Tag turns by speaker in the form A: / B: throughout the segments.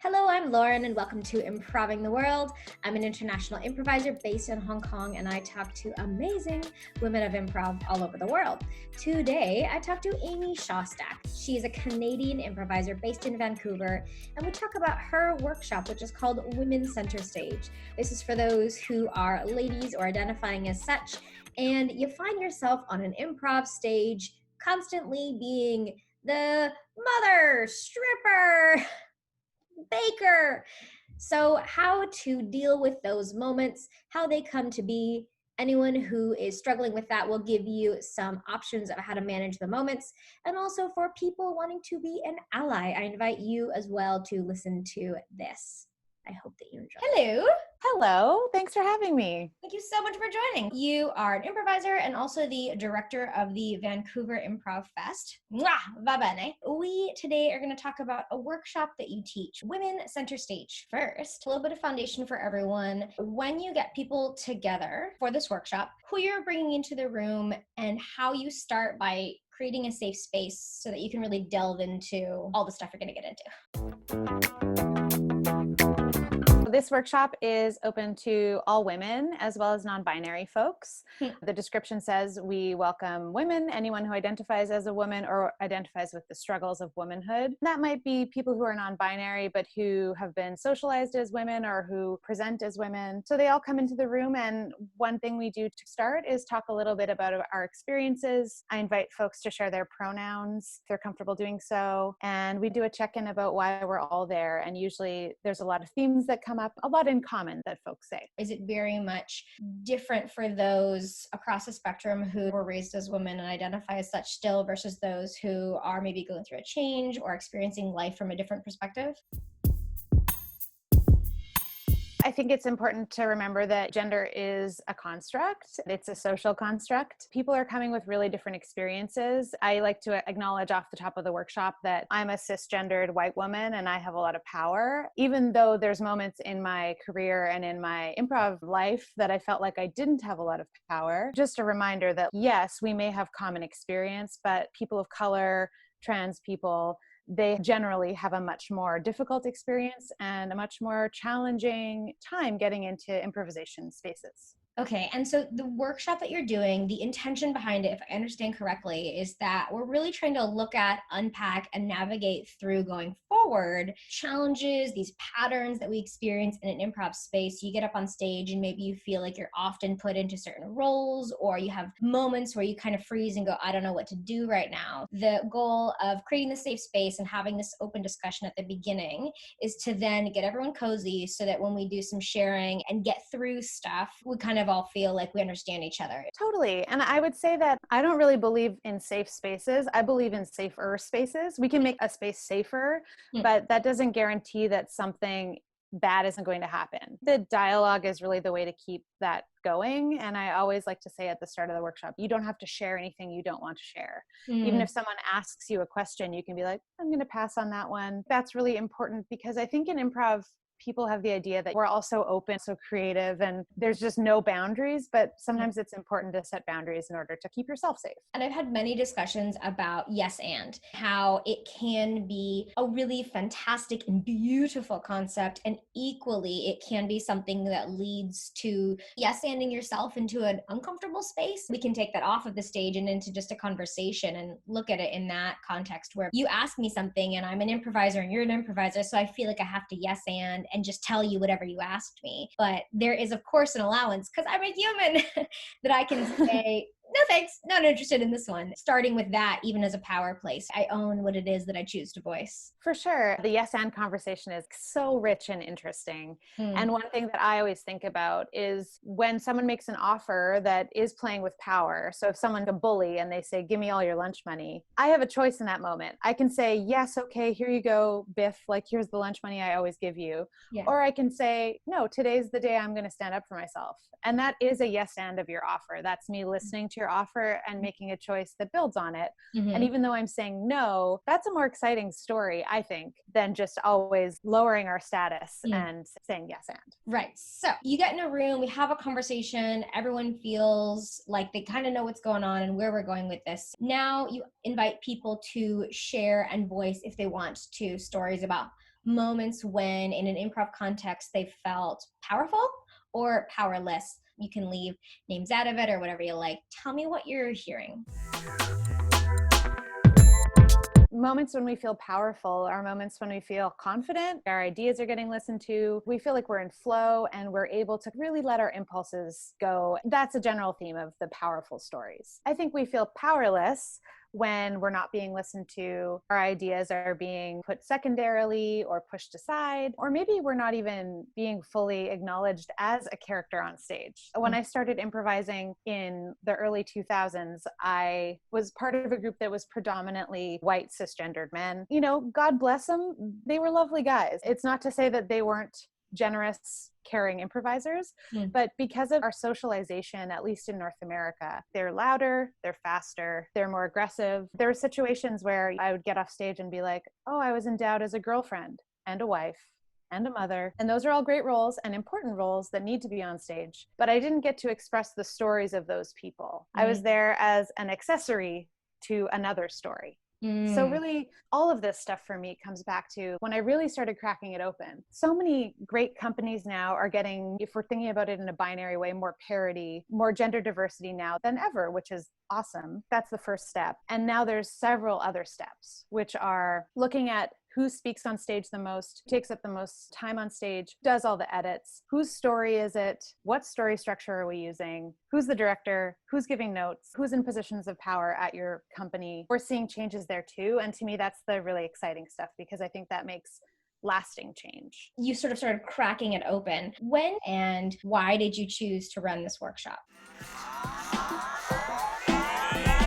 A: Hello, I'm Lauren and welcome to Improving the World. I'm an international improviser based in Hong Kong and I talk to amazing women of improv all over the world. Today, I talk to Amy Shostak. She is a Canadian improviser based in Vancouver and we talk about her workshop, which is called Women Center Stage. This is for those who are ladies or identifying as such, and you find yourself on an improv stage constantly being the mother, stripper, baker. So, how to deal with those moments, how they come to be. Anyone who is struggling with that will give you some options of how to manage the moments. And also for people wanting to be an ally, I invite you as well to listen to this. I hope that you enjoy. Hello.
B: Hello. Thanks for having me.
A: Thank you so much for joining. You are an improviser and also the director of the Vancouver Improv Fest. Mwah! Va bene. We today are going to talk about a workshop that you teach, Women Center Stage. First, a little bit of foundation for everyone. When you get people together for this workshop, who you're bringing into the room and how you start by creating a safe space so that you can really delve into all the stuff you're going to get into.
B: This workshop is open to all women as well as non-binary folks. The description says we welcome women, anyone who identifies as a woman or identifies with the struggles of womanhood. That might be people who are non-binary but who have been socialized as women or who present as women. So they all come into the room, and one thing we do to start is talk a little bit about our experiences. I invite folks to share their pronouns if they're comfortable doing so, and we do a check-in about why we're all there, and usually there's a lot of themes that come up, a lot in common that folks say.
A: Is it very much different for those across the spectrum who were raised as women and identify as such still versus those who are maybe going through a change or experiencing life from a different perspective?
B: I think it's important to remember that gender is a construct. It's a social construct. People are coming with really different experiences. I like to acknowledge off the top of the workshop that I'm a cisgendered white woman and I have a lot of power. Even though there's moments in my career and in my improv life that I felt like I didn't have a lot of power. Just a reminder that yes, we may have common experience, but people of color, trans people, they generally have a much more difficult experience and a much more challenging time getting into improvisation spaces.
A: Okay, and so the workshop that you're doing, the intention behind it, if I understand correctly, is that we're really trying to look at, unpack, and navigate through going forward challenges, these patterns that we experience in an improv space. You get up on stage and maybe you feel like you're often put into certain roles, or you have moments where you kind of freeze and go, I don't know what to do right now. The goal of creating the safe space and having this open discussion at the beginning is to then get everyone cozy so that when we do some sharing and get through stuff, we kind of all feel like we understand each other.
B: Totally. And I would say that I don't really believe in safe spaces. I believe in safer spaces. We can make a space safer, but that doesn't guarantee that something bad isn't going to happen. The dialogue is really the way to keep that going. And I always like to say at the start of the workshop, you don't have to share anything you don't want to share. Even if someone asks you a question, you can be like, I'm going to pass on that one. That's really important because I think in improv, people have the idea that we're all so open, so creative, and there's just no boundaries, but sometimes it's important to set boundaries in order to keep yourself safe.
A: And I've had many discussions about yes and, how it can be a really fantastic and beautiful concept, and equally it can be something that leads to yes anding yourself into an uncomfortable space. We can take that off of the stage and into just a conversation and look at it in that context where you ask me something and I'm an improviser and you're an improviser, so I feel like I have to yes and just tell you whatever you asked me. But there is, of course, an allowance because I'm a human that I can say, no thanks, not interested in this one. Starting with that, even as a power place, I own what it is that I choose to voice.
B: For sure. The yes and conversation is so rich and interesting. And one thing that I always think about is when someone makes an offer that is playing with power. So if someone's a bully and they say, give me all your lunch money, I have a choice in that moment. I can say, yes, okay, here you go, Biff, like here's the lunch money I always give you. Yeah. Or I can say, no, today's the day I'm going to stand up for myself. And that is a yes and of your offer. That's me listening to your offer and making a choice that builds on it. And even though I'm saying no, that's a more exciting story, I think, than just always lowering our status and saying yes and.
A: Right. So you get in a room, we have a conversation, everyone feels like they kind of know what's going on and where we're going with this. Now you invite people to share and voice, if they want to, stories about moments when in an improv context they felt powerful or powerless. You can leave names out of it or whatever you like. Tell me what you're hearing.
B: Moments when we feel powerful are moments when we feel confident, our ideas are getting listened to, we feel like we're in flow and we're able to really let our impulses go. That's a general theme of the powerful stories. I think we feel powerless when we're not being listened to, our ideas are being put secondarily or pushed aside, or maybe we're not even being fully acknowledged as a character on stage. When I started improvising in the early 2000s, I was part of a group that was predominantly white cisgendered men. You know, God bless them, they were lovely guys. It's not to say that they weren't generous, caring improvisers, but because of our socialization, at least in North America, they're louder, they're faster, they're more aggressive. There were situations where I would get off stage and be like, oh, I was endowed as a girlfriend and a wife and a mother. And those are all great roles and important roles that need to be on stage. But I didn't get to express the stories of those people. I was there as an accessory to another story. So really, all of this stuff for me comes back to when I really started cracking it open. So many great companies now are getting, if we're thinking about it in a binary way, more parity, more gender diversity now than ever, which is awesome. That's the first step. And now there's several other steps, which are looking at who speaks on stage the most, takes up the most time on stage, does all the edits, whose story is it, what story structure are we using, who's the director, who's giving notes, who's in positions of power at your company. We're seeing changes there too. And to me, that's the really exciting stuff because I think that makes lasting change.
A: You sort of started cracking it open. When and why did you choose to run this workshop?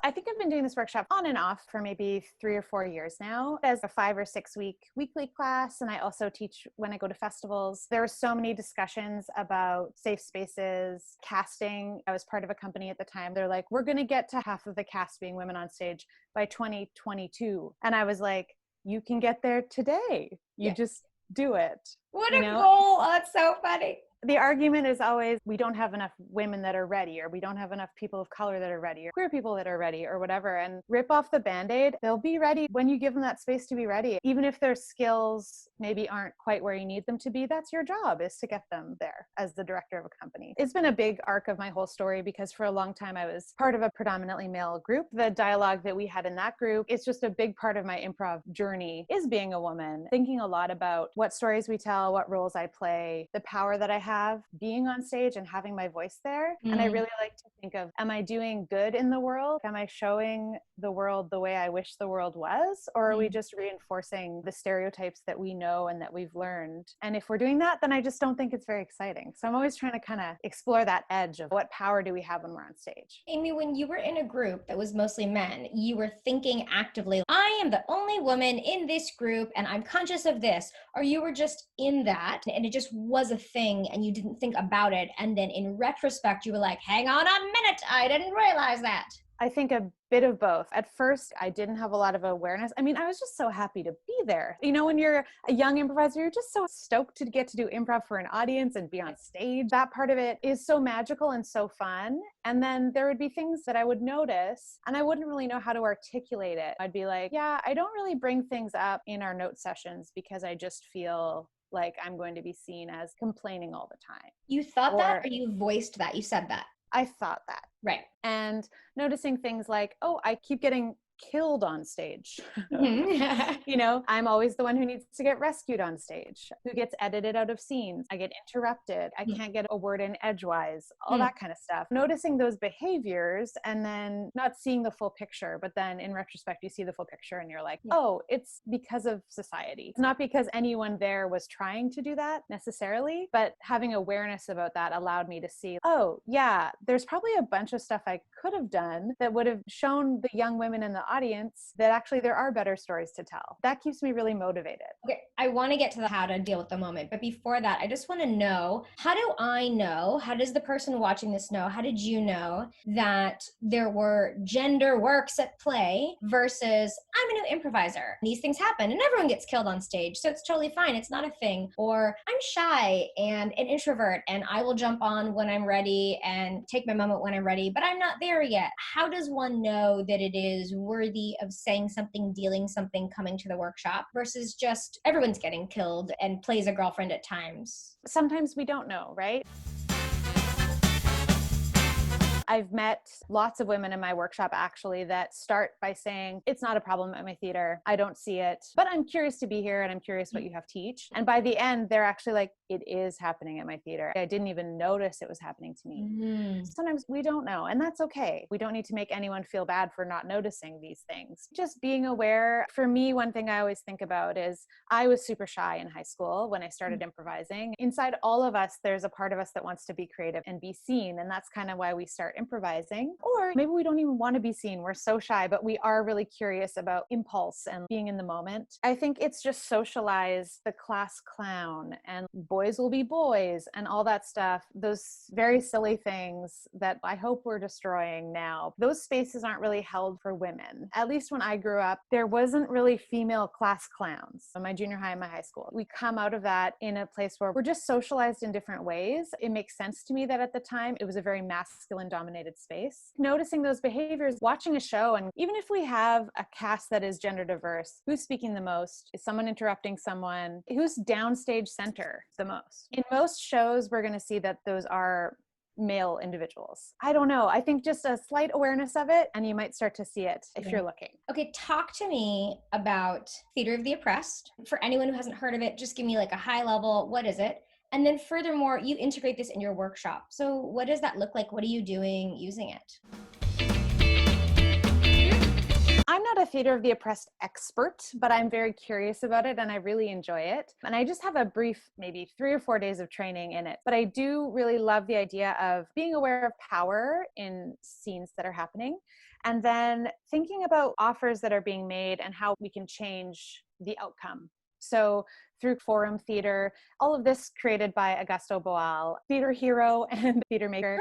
B: I think I've been doing this workshop on and off for maybe 3 or 4 years now as a 5 or 6 week weekly class. And I also teach when I go to festivals. There were so many discussions about safe spaces, casting. I was part of a company at the time. They're like, we're going to get to half of the cast being women on stage by 2022. And I was like, you can get there today. You just do it.
A: What a goal. Oh, that's so funny.
B: The argument is always, we don't have enough women that are ready, or we don't have enough people of color that are ready, or queer people that are ready, or whatever. And rip off the Band-Aid. They'll be ready when you give them that space to be ready. Even if their skills maybe aren't quite where you need them to be, that's your job, is to get them there as the director of a company. It's been a big arc of my whole story because for a long time I was part of a predominantly male group. The dialogue that we had in that group, it's just a big part of my improv journey is being a woman, thinking a lot about what stories we tell, what roles I play, the power that I have being on stage and having my voice there. And I really like to think of, am I doing good in the world? Am I showing the world the way I wish the world was? Or are we just reinforcing the stereotypes that we know and that we've learned? And if we're doing that, then I just don't think it's very exciting. So I'm always trying to kind of explore that edge of what power do we have when we're on stage.
A: Amy, when you were in a group that was mostly men, you were thinking actively, I am the only woman in this group and I'm conscious of this, or you were just in that and it just was a thing and you didn't think about it. And then in retrospect, you were like, hang on a minute, I didn't realize that.
B: I think a bit of both. At first, I didn't have a lot of awareness. I mean, I was just so happy to be there. You know, when you're a young improviser, you're just so stoked to get to do improv for an audience and be on stage. That part of it is so magical and so fun. And then there would be things that I would notice and I wouldn't really know how to articulate it. I'd be like, yeah, I don't really bring things up in our note sessions because I just feel like I'm going to be seen as complaining all the time.
A: You thought that or you voiced that? You said that?
B: I thought that.
A: Right.
B: And noticing things like, oh, I keep getting killed on stage. You know, I'm always the one who needs to get rescued on stage, who gets edited out of scenes. I get interrupted. I can't get a word in edgewise, all that kind of stuff. Noticing those behaviors and then not seeing the full picture, but then in retrospect, you see the full picture and you're like, oh, it's because of society. It's not because anyone there was trying to do that necessarily, but having awareness about that allowed me to see, oh yeah, there's probably a bunch of stuff I could have done that would have shown the young women in the audience that actually there are better stories to tell. That keeps me really motivated.
A: Okay, I want to get to the how to deal with the moment. But before that, I just want to know, how do I know, how does the person watching this know, how did you know that there were gender works at play versus I'm a new improviser. These things happen and everyone gets killed on stage. So it's totally fine. It's not a thing. Or I'm shy and an introvert and I will jump on when I'm ready and take my moment when I'm ready, but I'm not there yet. How does one know that it is worth worthy of saying something, dealing something, coming to the workshop versus just everyone's getting killed and plays a girlfriend at times?
B: Sometimes we don't know, right? I've met lots of women in my workshop actually that start by saying, it's not a problem at my theater. I don't see it, but I'm curious to be here and I'm curious what you have to teach. And by the end, they're actually like, it is happening at my theater. I didn't even notice it was happening to me. Sometimes we don't know, and that's okay. We don't need to make anyone feel bad for not noticing these things. Just being aware. For me, one thing I always think about is I was super shy in high school when I started improvising. Inside all of us, there's a part of us that wants to be creative and be seen. And that's kind of why we start improvising. Or maybe we don't even want to be seen. We're so shy, but we are really curious about impulse and being in the moment. I think it's just socialize the class clown and boys will be boys and all that stuff. Those very silly things that I hope we're destroying now. Those spaces aren't really held for women. At least when I grew up, there wasn't really female class clowns. In my junior high and my high school, we come out of that in a place where we're just socialized in different ways. It makes sense to me that at the time it was a very masculine dominated space. Noticing those behaviors, watching a show, and even if we have a cast that is gender diverse, who's speaking the most? Is someone interrupting someone? Who's downstage center the most? In most shows, we're going to see that those are male individuals. I don't know. I think just a slight awareness of it, and you might start to see it if you're looking.
A: Okay, talk to me about Theater of the Oppressed. For anyone who hasn't heard of it, just give me like a high level, what is it? And then furthermore, you integrate this in your workshop. So what does that look like? What are you doing using it?
B: I'm not a Theater of the Oppressed expert, but I'm very curious about it and I really enjoy it. And I just have a brief, maybe 3 or 4 days of training in it. But I do really love the idea of being aware of power in scenes that are happening. And then thinking about offers that are being made and how we can change the outcome. So through forum theater, all of this created by Augusto Boal, theater hero and theater maker.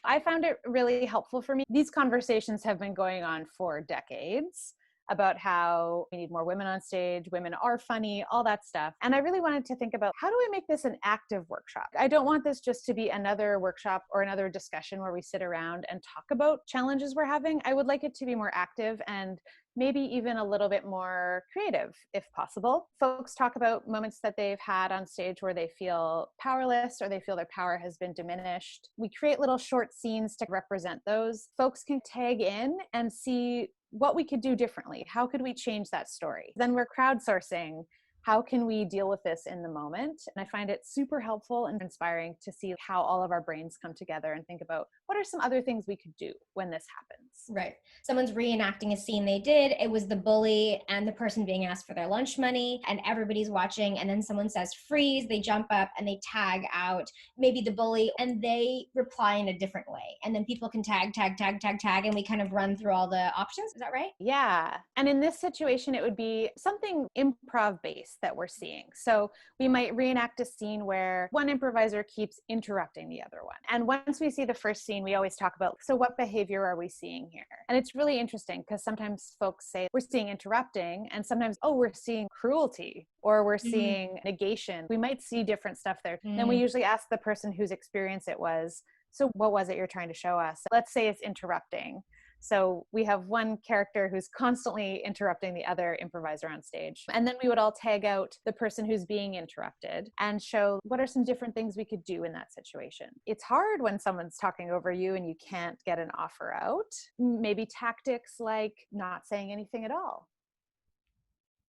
B: I found it really helpful for me. These conversations have been going on for decades about how we need more women on stage, women are funny, all that stuff. And I really wanted to think about how do I make this an active workshop? I don't want this just to be another workshop or another discussion where we sit around and talk about challenges we're having. I would like it to be more active and maybe even a little bit more creative if possible. Folks talk about moments that they've had on stage where they feel powerless or they feel their power has been diminished. We create little short scenes to represent those. Folks can tag in and see what we could do differently. How could we change that story? Then we're crowdsourcing. How can we deal with this in the moment? And I find it super helpful and inspiring to see how all of our brains come together and think about what are some other things we could do when this happens.
A: Right. Someone's reenacting a scene they did. It was the bully and the person being asked for their lunch money and everybody's watching. And then someone says freeze, they jump up and they tag out maybe the bully and they reply in a different way. And then people can tag, and we kind of run through all the options. Is that right?
B: Yeah. And in this situation, it would be something improv based that we're seeing. So we might reenact a scene where one improviser keeps interrupting the other one. And once we see the first scene, we always talk about, so what behavior are we seeing here? And it's really interesting because sometimes folks say we're seeing interrupting and sometimes, oh, we're seeing cruelty or we're seeing negation. We might see different stuff there. Then we usually ask the person whose experience it was, so what was it you're trying to show us? Let's say it's interrupting. So we have one character who's constantly interrupting the other improviser on stage. And then we would all tag out the person who's being interrupted and show what are some different things we could do in that situation. It's hard when someone's talking over you and you can't get an offer out. Maybe tactics like not saying anything at all.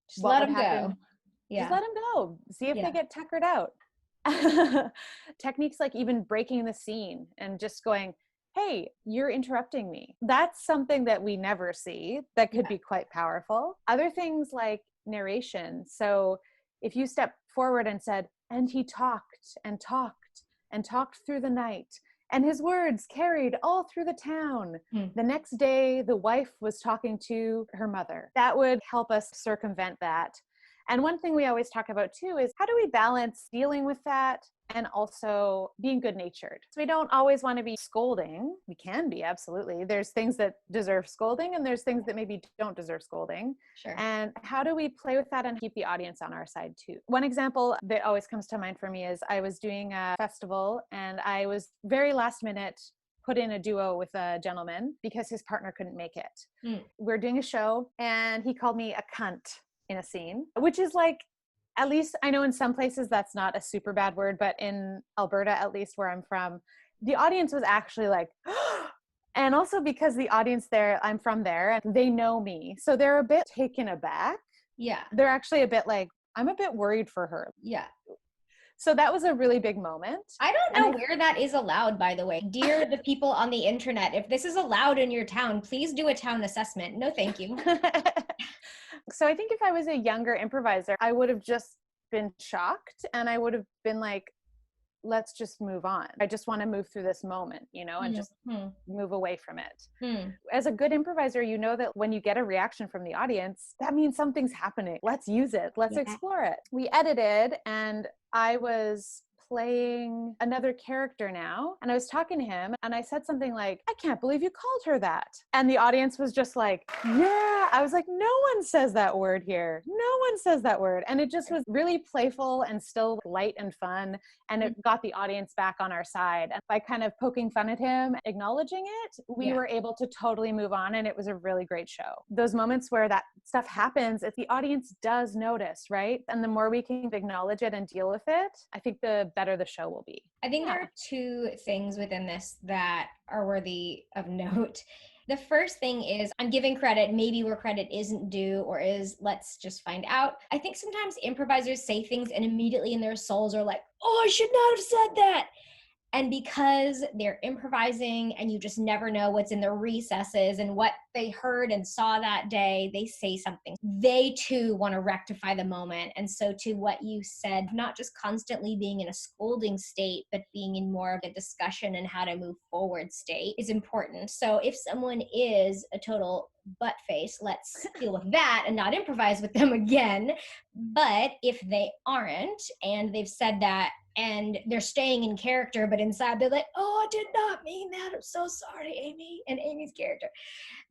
A: Just let them go. Yeah.
B: Just let them go. See if they get tuckered out. Techniques like even breaking the scene and just going, hey, you're interrupting me. That's something that we never see that could be quite powerful. Other things like narration. So if you step forward and said, and he talked and talked and talked through the night, and his words carried all through the town. The next day, the wife was talking to her mother. That would help us circumvent that. And one thing we always talk about too is how do we balance dealing with that and also being good-natured? So we don't always want to be scolding. We can be, absolutely. There's things that deserve scolding and there's things that maybe don't deserve scolding.
A: Sure.
B: And how do we play with that and keep the audience on our side too? One example that always comes to mind for me is I was doing a festival and I was very last minute put in a duo with a gentleman because his partner couldn't make it. We're doing a show and he called me a cunt in a scene, which is like, at least I know in some places that's not a super bad word, but in Alberta, at least where I'm from, the audience was actually like, and also because the audience there, I'm from there and they know me. So they're a bit taken aback.
A: Yeah.
B: They're actually a bit like, I'm a bit worried for her.
A: Yeah.
B: So that was a really big moment.
A: I don't know where that is allowed, by the way. Dear the people on the internet, if this is allowed in your town, please do a town assessment. No, thank you.
B: So I think if I was a younger improviser, I would have just been shocked and I would have been like, let's just move on. I just want to move through this moment, and just move away from it. As a good improviser, you know that when you get a reaction from the audience, that means something's happening. Let's use it. Let's explore it. We edited and I was playing another character now. And I was talking to him and I said something like, I can't believe you called her that. And the audience was just like, yeah. I was like, no one says that word here. No one says that word. And it just was really playful and still light and fun. And it got the audience back on our side. And by kind of poking fun at him, acknowledging it, we were able to totally move on. And it was a really great show. Those moments where that stuff happens, if the audience does notice, right? And the more we can acknowledge it and deal with it, I think the better the show will be.
A: I think there are two things within this that are worthy of note. The first thing is I'm giving credit maybe where credit isn't due or is let's just find out. I think sometimes improvisers say things and immediately in their souls are like, oh, I should not have said that. And because they're improvising and you just never know what's in the recesses and what they heard and saw that day, they say something. They too want to rectify the moment. And so to what you said, not just constantly being in a scolding state, but being in more of a discussion and how to move forward state is important. So if someone is a total butt face, let's deal with that and not improvise with them again. But if they aren't and they've said that, and they're staying in character, but inside they're like, oh, I did not mean that. I'm so sorry, Amy, and Amy's character.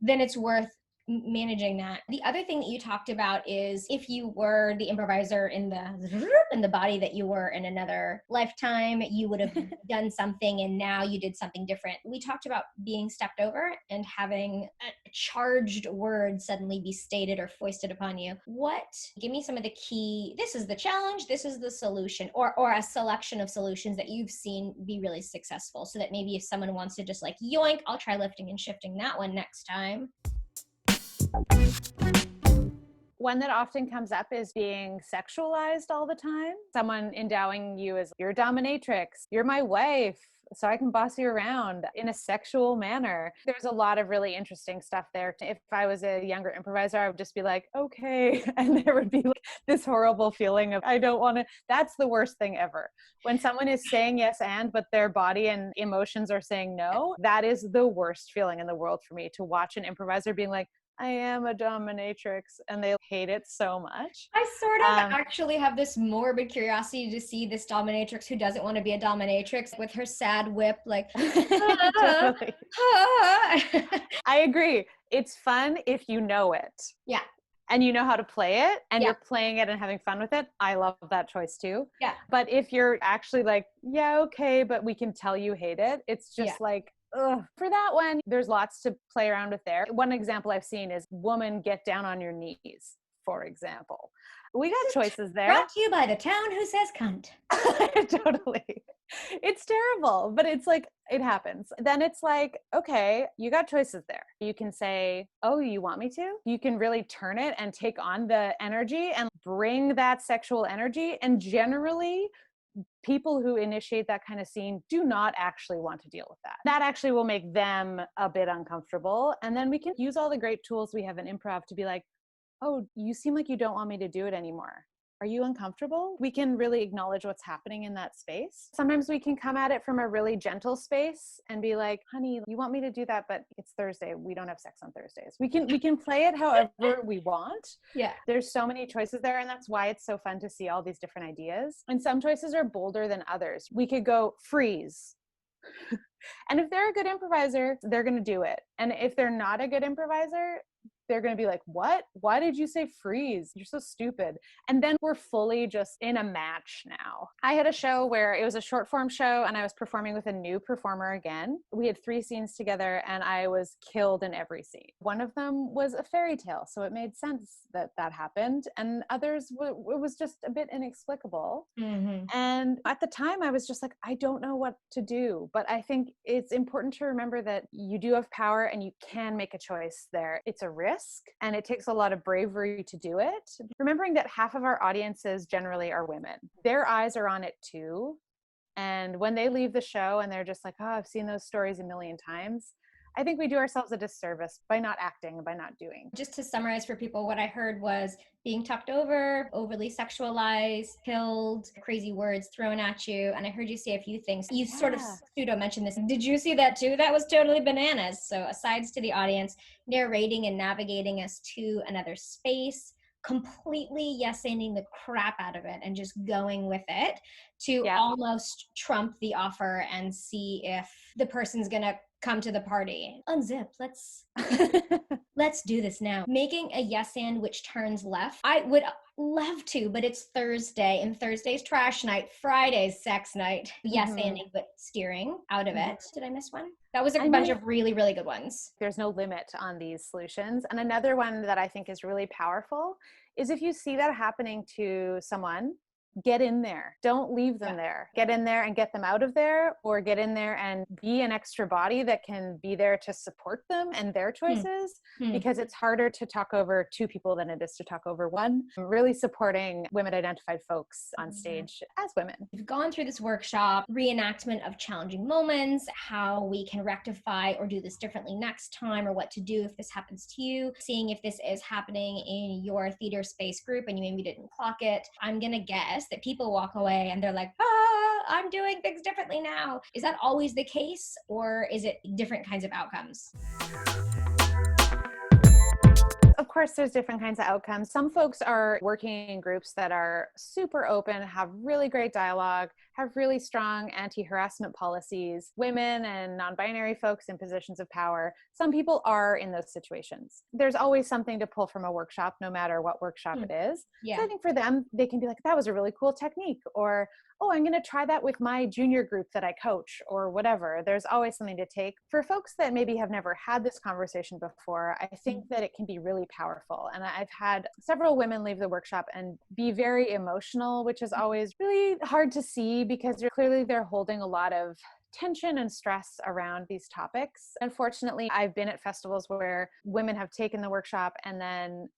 A: Then it's worth managing that. The other thing that you talked about is if you were the improviser in the body that you were in another lifetime, you would have done something and now you did something different. We talked about being stepped over and having a charged word suddenly be stated or foisted upon you. Give me some of the key, this is the challenge, this is the solution, or a selection of solutions that you've seen be really successful so that maybe if someone wants to just like, yoink, I'll try lifting and shifting that one next time.
B: One that often comes up is being sexualized all the time. Someone endowing you as you're a dominatrix, you're my wife, so I can boss you around in a sexual manner. There's a lot of really interesting stuff there. If I was a younger improviser, I would just be like, okay. And there would be like this horrible feeling of, I don't want to, that's the worst thing ever. When someone is saying yes and, but their body and emotions are saying no, that is the worst feeling in the world for me, to watch an improviser being like, I am a dominatrix, and they hate it so much.
A: I sort of actually have this morbid curiosity to see this dominatrix who doesn't want to be a dominatrix with her sad whip, like,
B: totally. I agree. It's fun if you know it.
A: Yeah.
B: And you know how to play it and you're playing it and having fun with it. I love that choice too.
A: Yeah.
B: But if you're actually like, yeah, okay, but we can tell you hate it, it's just like, ugh. For that one, there's lots to play around with there. One example I've seen is woman, get down on your knees, for example. We got choices there.
A: Brought to you by the town who says cunt.
B: Totally. It's terrible, but it's like, it happens. Then it's like, okay, you got choices there. You can say, oh, you want me to? You can really turn it and take on the energy and bring that sexual energy. And generally, people who initiate that kind of scene do not actually want to deal with that. That actually will make them a bit uncomfortable. And then we can use all the great tools we have in improv to be like, oh, you seem like you don't want me to do it anymore. Are you uncomfortable? We can really acknowledge what's happening in that space. Sometimes we can come at it from a really gentle space and be like, honey, you want me to do that, but it's Thursday. We don't have sex on Thursdays. We can play it however we want. Yeah. There's so many choices there. And that's why it's so fun to see all these different ideas. And some choices are bolder than others. We could go freeze. And if they're a good improviser, they're going to do it. And if they're not a good improviser, they're going to be like, what? Why did you say freeze? You're so stupid. And then we're fully just in a match now. I had a show where it was a short form show and I was performing with a new performer again. We had 3 scenes together and I was killed in every scene. One of them was a fairy tale, so it made sense that that happened. And others, it was just a bit inexplicable.
A: Mm-hmm.
B: And at the time I was just like, I don't know what to do. But I think it's important to remember that you do have power and you can make a choice there. It's a risk and it takes a lot of bravery to do it. Remembering that half of our audiences generally are women. Their eyes are on it too. And when they leave the show and they're just like, oh, I've seen those stories a million times, I think we do ourselves a disservice by not acting, by not doing.
A: Just to summarize for people, what I heard was being talked over, overly sexualized, killed, crazy words thrown at you. And I heard you say a few things. You sort of pseudo mentioned this. Did you see that too? That was totally bananas. So asides to the audience, narrating and navigating us to another space, completely yes-anding the crap out of it and just going with it to almost trump the offer and see if the person's gonna come to the party. Unzip, let's do this now. Making a yes and which turns left. I would love to, but it's Thursday and Thursday's trash night, Friday's sex night. Yes anding, but steering out of it. Did I miss one? That was a bunch of really, really good ones.
B: There's no limit on these solutions. And another one that I think is really powerful is if you see that happening to someone, get in there. Don't leave them there. Get in there and get them out of there, or get in there and be an extra body that can be there to support them and their choices, because it's harder to talk over 2 people than it is to talk over 1. Really supporting women identified folks on stage as women.
A: We've gone through this workshop, reenactment of challenging moments, how we can rectify or do this differently next time, or what to do if this happens to you, seeing if this is happening in your theater space group and you maybe didn't clock it. I'm going to guess that people walk away and they're like, I'm doing things differently now. Is that always the case, or is it different kinds of outcomes?
B: Of course, there's different kinds of outcomes. Some folks are working in groups that are super open, have really great dialogue, have really strong anti-harassment policies, women and non-binary folks in positions of power. Some people are in those situations. There's always something to pull from a workshop, no matter what workshop it is. So I think for them, they can be like, that was a really cool technique, or, oh, I'm going to try that with my junior group that I coach, or whatever. There's always something to take. For folks that maybe have never had this conversation before, I think that it can be really powerful. And I've had several women leave the workshop and be very emotional, which is always really hard to see, because they're holding a lot of tension and stress around these topics. Unfortunately, I've been at festivals where women have taken the workshop and then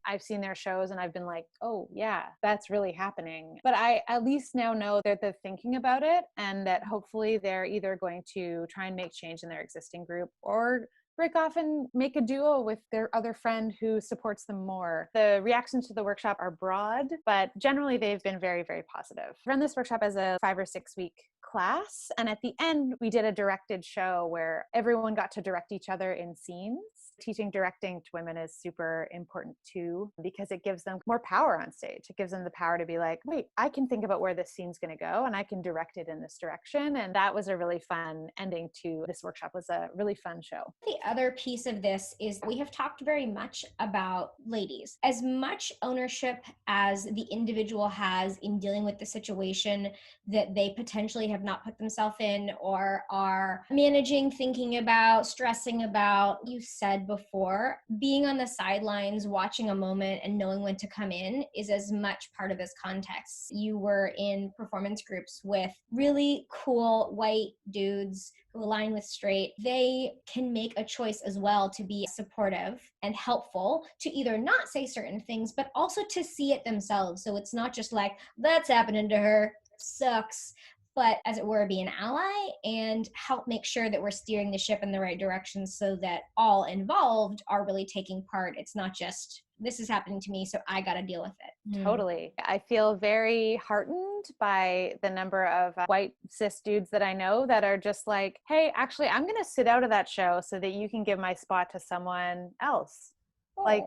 B: I've seen their shows and I've been like, oh yeah, that's really happening. But I at least now know that they're thinking about it, and that hopefully they're either going to try and make change in their existing group, or break off and make a duo with their other friend who supports them more. The reactions to the workshop are broad, but generally they've been very, very positive. I run this workshop as a 5 or 6 week class. And at the end, we did a directed show where everyone got to direct each other in scenes. Teaching directing to women is super important too, because it gives them more power on stage. It gives them the power to be like, wait, I can think about where this scene's going to go and I can direct it in this direction. And that was a really fun ending to this workshop. It was a really fun show.
A: The other piece of this is we have talked very much about ladies. As much ownership as the individual has in dealing with the situation that they potentially have not put themselves in, or are managing, thinking about, stressing about, you said before, being on the sidelines, watching a moment and knowing when to come in is as much part of this context. You were in performance groups with really cool white dudes who align with straight. They can make a choice as well to be supportive and helpful, to either not say certain things, but also to see it themselves. So it's not just like, that's happening to her, sucks, but as it were, be an ally and help make sure that we're steering the ship in the right direction so that all involved are really taking part. It's not just, this is happening to me, so I got to deal with it.
B: Totally. I feel very heartened by the number of white cis dudes that I know that are just like, hey, actually, I'm going to sit out of that show so that you can give my spot to someone else. Like,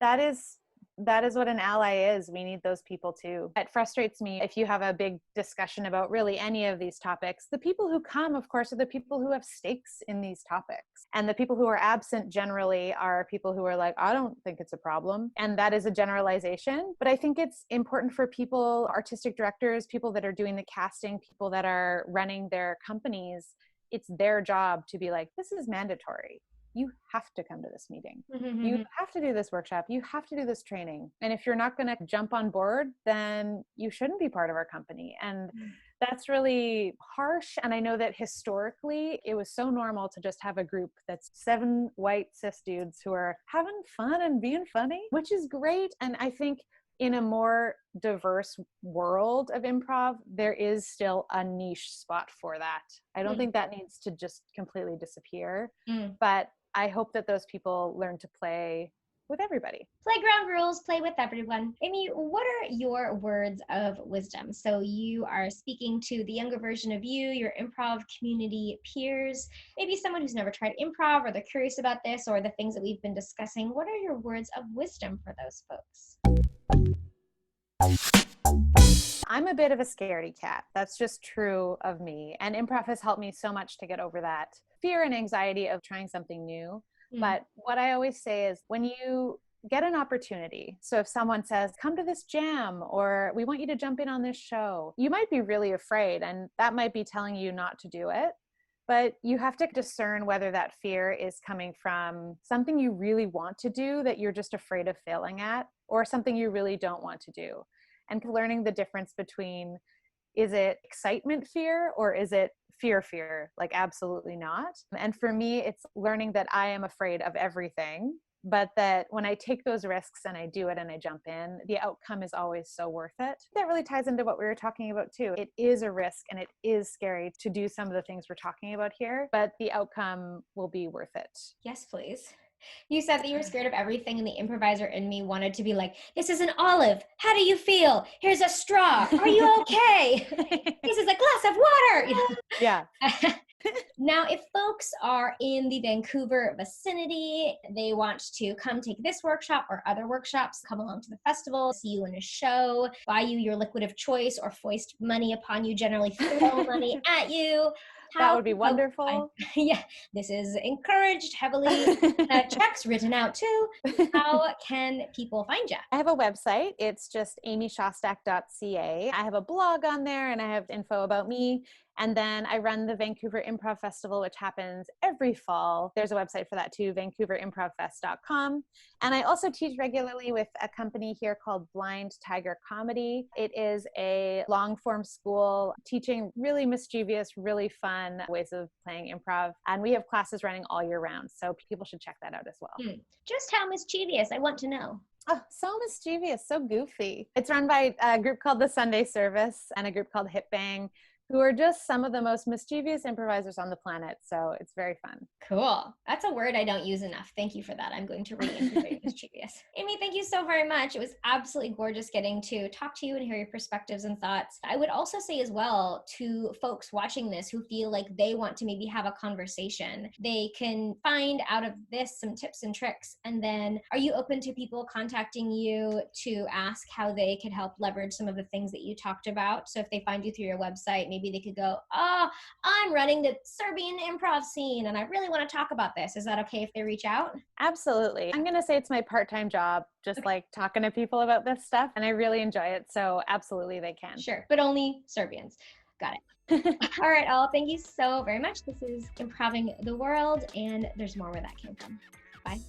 B: that is that is what an ally is. We need those people too. It frustrates me if you have a big discussion about really any of these topics. The people who come, of course, are the people who have stakes in these topics. And the people who are absent generally are people who are like, I don't think it's a problem. And that is a generalization. But I think it's important for people, artistic directors, people that are doing the casting, people that are running their companies, it's their job to be like, this is mandatory. You have to come to this meeting.
A: Mm-hmm.
B: You have to do this workshop. You have to do this training. And if you're not going to jump on board, then you shouldn't be part of our company. And that's really harsh. And I know that historically, it was so normal to just have a group that's 7 white cis dudes who are having fun and being funny, which is great. And I think in a more diverse world of improv, there is still a niche spot for that. I don't think that needs to just completely disappear, but I hope that those people learn to play with everybody.
A: Playground rules, play with everyone. Amy, what are your words of wisdom? So you are speaking to the younger version of you, your improv community peers, maybe someone who's never tried improv or they're curious about this or the things that we've been discussing. What are your words of wisdom for those folks?
B: I'm a bit of a scaredy cat. That's just true of me. And improv has helped me so much to get over that fear and anxiety of trying something new. But what I always say is when you get an opportunity, so if someone says, come to this jam, or we want you to jump in on this show, you might be really afraid, and that might be telling you not to do it. But you have to discern whether that fear is coming from something you really want to do that you're just afraid of failing at, or something you really don't want to do. And learning the difference between, is it excitement fear or is it fear, like absolutely not. And for me, it's learning that I am afraid of everything, but that when I take those risks and I do it and I jump in, the outcome is always so worth it. That really ties into what we were talking about too. It is a risk and it is scary to do some of the things we're talking about here, but the outcome will be worth it.
A: Yes, please. You said that you were scared of everything, and the improviser in me wanted to be like, this is an olive. How do you feel? Here's a straw. Are you okay? This is a glass of water.
B: Yeah.
A: Now, if folks are in the Vancouver vicinity, they want to come take this workshop or other workshops, come along to the festival, see you in a show, buy you your liquid of choice, or foist money upon you, generally throw money at you.
B: That would be wonderful.
A: Yeah, this is encouraged heavily. Checks written out too. How can people find you?
B: I have a website. It's just amyshostak.ca. I have a blog on there and I have info about me. And then I run the Vancouver Improv Festival, which happens every fall. There's a website for that too, vancouverimpravfest.com. And I also teach regularly with a company here called Blind Tiger Comedy. It is a long-form school teaching really mischievous, really fun ways of playing improv. And we have classes running all year round. So people should check that out as well.
A: Just how mischievous? I want to know.
B: Oh, so mischievous, so goofy. It's run by a group called the Sunday Service and a group called Hip Bang, who are just some of the most mischievous improvisers on the planet. So it's very fun.
A: Cool. That's a word I don't use enough. Thank you for that. I'm going to reintegrate mischievous. Amy, thank you so very much. It was absolutely gorgeous getting to talk to you and hear your perspectives and thoughts. I would also say as well to folks watching this who feel like they want to maybe have a conversation, they can find out of this some tips and tricks. And then are you open to people contacting you to ask how they could help leverage some of the things that you talked about? So if they find you through your website, maybe they could go, oh, I'm running the Serbian improv scene and I really want to talk about this. Is that okay if they reach out?
B: Absolutely. I'm going to say it's my part-time job, just like talking to people about this stuff. And I really enjoy it. So absolutely they can.
A: Sure. But only Serbians. Got it. All right, all. Thank you so very much. This is Improving the World, and there's more where that came from. Bye.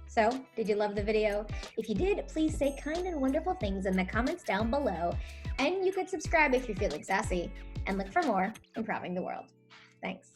A: So, did you love the video? If you did, please say kind and wonderful things in the comments down below. And you could subscribe if you're feeling sassy, and look for more Improving the World. Thanks.